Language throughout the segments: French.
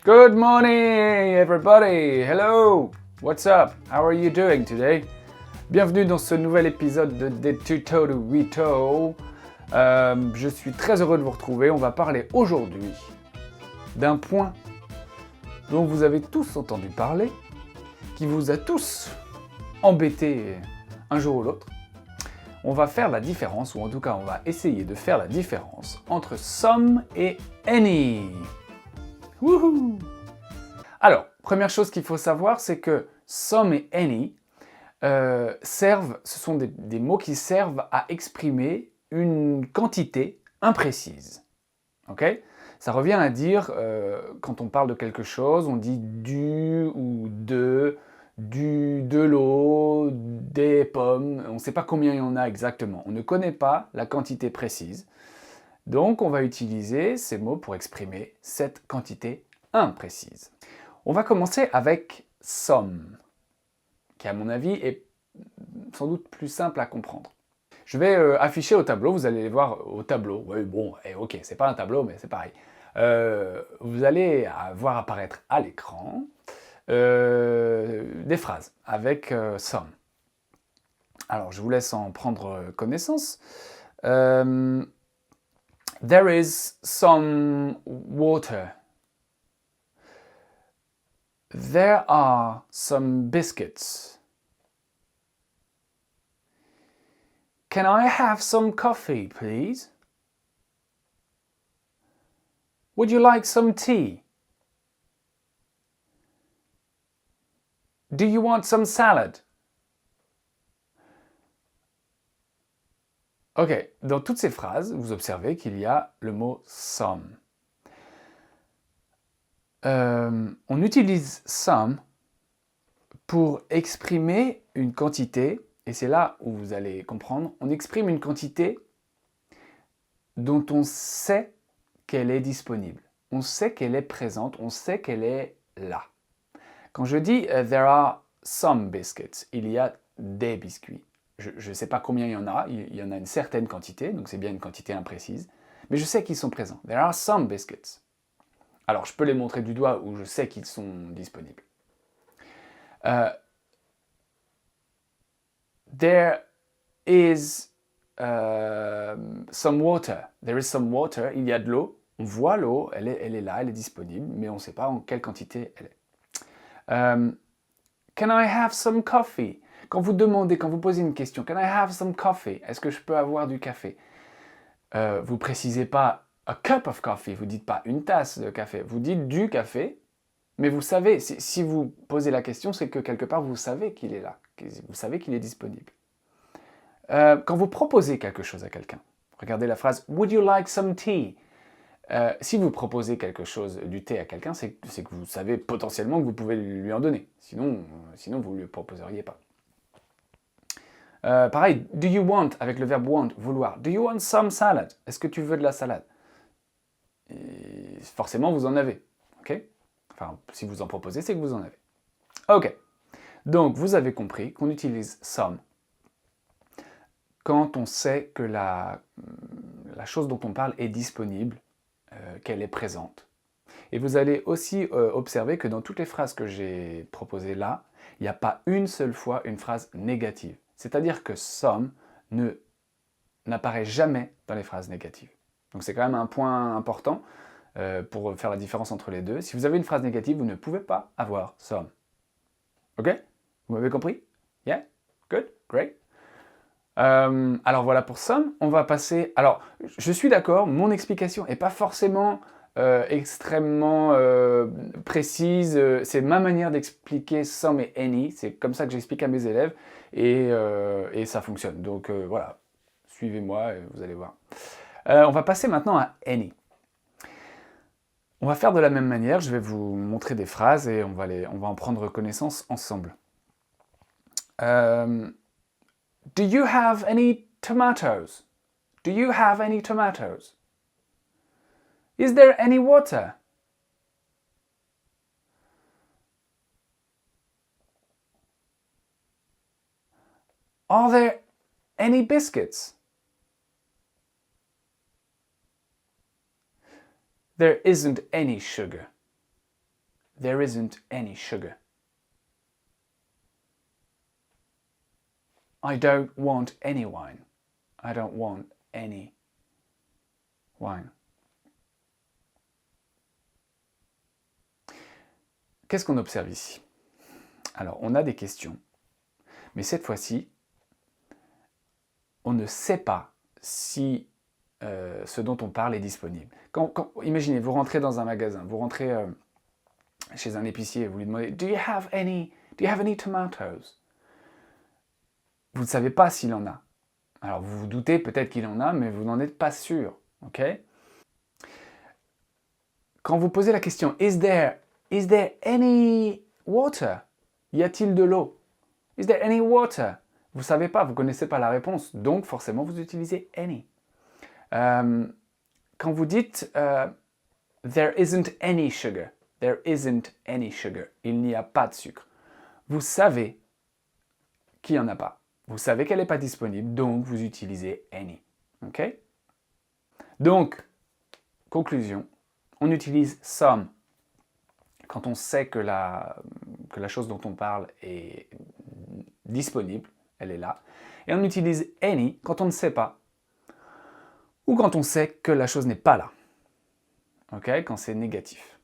Good morning, everybody. Hello. What's up? How are you doing today? Bienvenue dans ce nouvel épisode des Tutos de Wito. Je suis très heureux de vous retrouver. On va parler aujourd'hui d'un point dont vous avez tous entendu parler, qui vous a tous embêté un jour ou l'autre. On va faire la différence, ou en tout cas on va essayer de faire la différence entre some et any. Wouhou! Alors, première chose qu'il faut savoir, c'est que some et any ce sont des mots qui servent à exprimer une quantité imprécise. Ok? Ça revient à dire, quand on parle de quelque chose, on dit du ou de l'eau, des pommes, on ne sait pas combien il y en a exactement. On ne connaît pas la quantité précise. Donc on va utiliser ces mots pour exprimer cette quantité imprécise. On va commencer avec some, qui à mon avis est sans doute plus simple à comprendre. Je vais afficher au tableau, vous allez les voir au tableau. Oui, bon, ok, c'est pas un tableau, mais c'est pareil. Vous allez voir apparaître à l'écran des phrases avec some. Alors, je vous laisse en prendre connaissance. There is some water. There are some biscuits. Can I have some coffee, please? Would you like some tea? Do you want some salad? Ok, dans toutes ces phrases, vous observez qu'il y a le mot some. On utilise some pour exprimer une quantité, et c'est là où vous allez comprendre, on exprime une quantité dont on sait qu'elle est disponible. On sait qu'elle est présente, on sait qu'elle est là. Quand je dis there are some biscuits, il y a des biscuits. Je ne sais pas combien il y en a, il y en a une certaine quantité, donc c'est bien une quantité imprécise, mais je sais qu'ils sont présents. There are some biscuits. Alors je peux les montrer du doigt ou je sais qu'ils sont disponibles. There is some water. There is some water. Il y a de l'eau. On voit l'eau, elle est là, elle est disponible, mais on ne sait pas en quelle quantité elle est. Can I have some coffee? Quand vous demandez, quand vous posez une question, can I have some coffee? Est-ce que je peux avoir du café? Vous ne précisez pas a cup of coffee, vous ne dites pas une tasse de café, vous dites du café, mais vous savez, si vous posez la question, c'est que quelque part vous savez qu'il est là, vous savez qu'il est disponible. Quand vous proposez quelque chose à quelqu'un, regardez la phrase « Would you like some tea ?» Si vous proposez quelque chose, du thé à quelqu'un, c'est que vous savez potentiellement que vous pouvez lui en donner. Sinon vous ne lui proposeriez pas. Pareil, « Do you want ?» avec le verbe « want », vouloir. « Do you want some salad ?» Est-ce que tu veux de la salade? Et forcément, vous en avez. Ok? Enfin, si vous en proposez, c'est que vous en avez. Ok. Donc, vous avez compris qu'on utilise some quand on sait que la chose dont on parle est disponible, qu'elle est présente. Et vous allez aussi observer que dans toutes les phrases que j'ai proposées là, il n'y a pas une seule fois une phrase négative. C'est-à-dire que some n'apparaît jamais dans les phrases négatives. Donc c'est quand même un point important pour faire la différence entre les deux. Si vous avez une phrase négative, vous ne pouvez pas avoir some. Ok? Vous m'avez compris? Yeah? Good? Great? Alors voilà pour some. On va passer... Alors, je suis d'accord, mon explication n'est pas forcément extrêmement précise. C'est ma manière d'expliquer some et any. C'est comme ça que j'explique à mes élèves et ça fonctionne. Donc voilà, suivez-moi et vous allez voir. On va passer maintenant à any. On va faire de la même manière, je vais vous montrer des phrases et on va en prendre connaissance ensemble. Do you have any tomatoes? Do you have any tomatoes? Is there any water? Are there any biscuits? There isn't any sugar. There isn't any sugar. I don't want any wine. I don't want any wine. Qu'est-ce qu'on observe ici? Alors, on a des questions, mais cette fois-ci, on ne sait pas si ce dont on parle est disponible. Imaginez, vous rentrez dans un magasin, vous rentrez chez un épicier et vous lui demandez « Do you have any tomatoes ?» Vous ne savez pas s'il en a. Alors, vous vous doutez peut-être qu'il en a, mais vous n'en êtes pas sûr. Ok? Quand vous posez la question « Is there any water ?» Y a-t-il de l'eau? Is there any water? Vous ne savez pas, vous ne connaissez pas la réponse, donc forcément vous utilisez any. Quand vous dites there isn't any sugar, there isn't any sugar, il n'y a pas de sucre, vous savez qu'il n'y en a pas. Vous savez qu'elle n'est pas disponible, donc vous utilisez any. Ok? Donc, conclusion, on utilise some quand on sait que la chose dont on parle est disponible, elle est là. Et on utilise any quand on ne sait pas, ou quand on sait que la chose n'est pas là. Ok? Quand c'est négatif.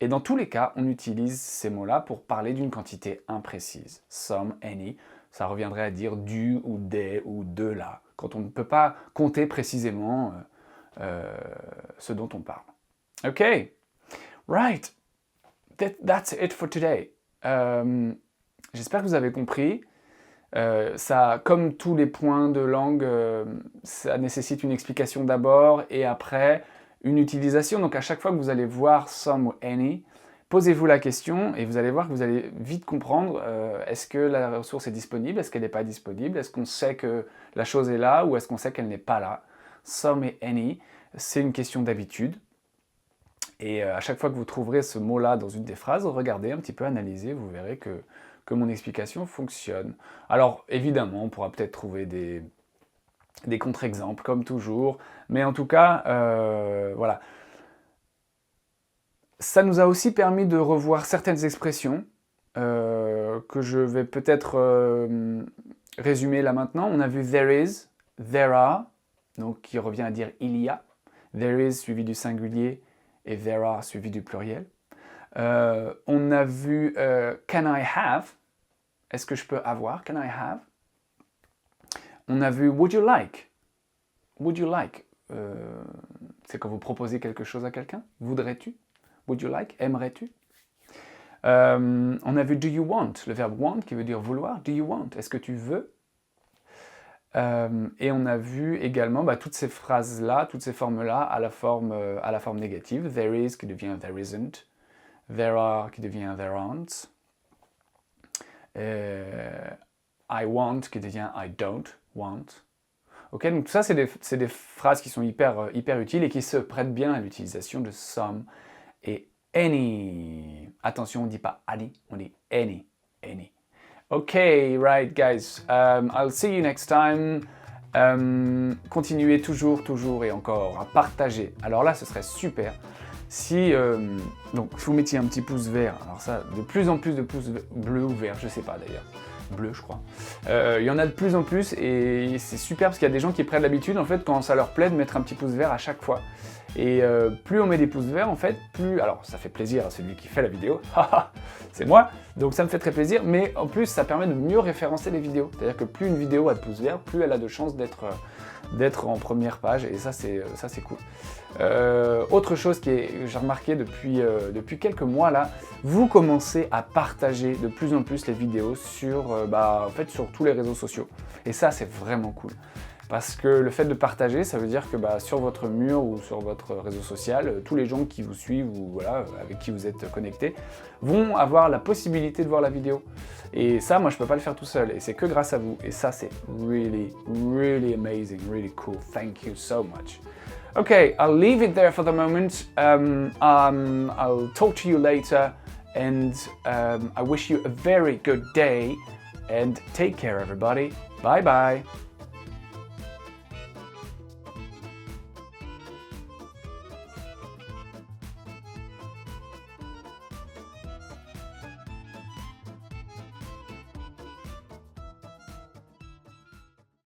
Et dans tous les cas, on utilise ces mots-là pour parler d'une quantité imprécise. Some, any, ça reviendrait à dire du ou des ou de là, quand on ne peut pas compter précisément ce dont on parle. Ok? Right. That's it for today. J'espère que vous avez compris. Ça, comme tous les points de langue, ça nécessite une explication d'abord et après une utilisation. Donc à chaque fois que vous allez voir some ou any, posez-vous la question et vous allez voir que vous allez vite comprendre est-ce que la ressource est disponible, est-ce qu'elle n'est pas disponible, est-ce qu'on sait que la chose est là ou est-ce qu'on sait qu'elle n'est pas là. Some et any, c'est une question d'habitude. Et à chaque fois que vous trouverez ce mot-là dans une des phrases, regardez un petit peu, analysez, vous verrez que mon explication fonctionne. Alors évidemment, on pourra peut-être trouver des contre-exemples comme toujours, mais en tout cas, voilà. Ça nous a aussi permis de revoir certaines expressions que je vais peut-être résumer là maintenant. On a vu there is, there are, donc qui revient à dire il y a. There is suivi du singulier et there are suivi du pluriel. On a vu can I have, est-ce que je peux avoir, can I have. On a vu would you like, c'est quand vous proposez quelque chose à quelqu'un, voudrais-tu, would you like, aimerais-tu. On a vu do you want, le verbe want qui veut dire vouloir, do you want, est-ce que tu veux. Et on a vu également toutes ces phrases-là, toutes ces formes-là à la forme négative. There is qui devient there isn't. There are qui devient there aren't. I want qui devient I don't want. Ok, donc tout ça, c'est des phrases qui sont hyper utiles et qui se prêtent bien à l'utilisation de some et any. Attention, on ne dit pas any, on dit any. Okay, right guys, I'll see you next time. Continuez toujours et encore à partager. Alors là, ce serait super si donc vous mettiez un petit pouce vert. Alors ça, de plus en plus de pouces bleus ou verts, je sais pas d'ailleurs. Bleu, je crois. Il y en a de plus en plus et c'est super parce qu'il y a des gens qui prennent l'habitude en fait quand ça leur plaît de mettre un petit pouce vert à chaque fois. Et plus on met des pouces verts en fait, plus... Alors ça fait plaisir à celui qui fait la vidéo, c'est moi, donc ça me fait très plaisir, mais en plus ça permet de mieux référencer les vidéos. C'est-à-dire que plus une vidéo a de pouces verts, plus elle a de chances d'être en première page, et ça c'est cool. Autre chose que j'ai remarqué depuis quelques mois là, vous commencez à partager de plus en plus les vidéos sur, en fait, sur tous les réseaux sociaux. Et ça c'est vraiment cool. Parce que le fait de partager, ça veut dire que sur votre mur ou sur votre réseau social, tous les gens qui vous suivent ou voilà, avec qui vous êtes connectés vont avoir la possibilité de voir la vidéo. Et ça, moi, je ne peux pas le faire tout seul. Et c'est que grâce à vous. Et ça, c'est really, really amazing, really cool. Thank you so much. Okay, I'll leave it there for the moment. I'll talk to you later. And I wish you a very good day. And take care, everybody. Bye-bye.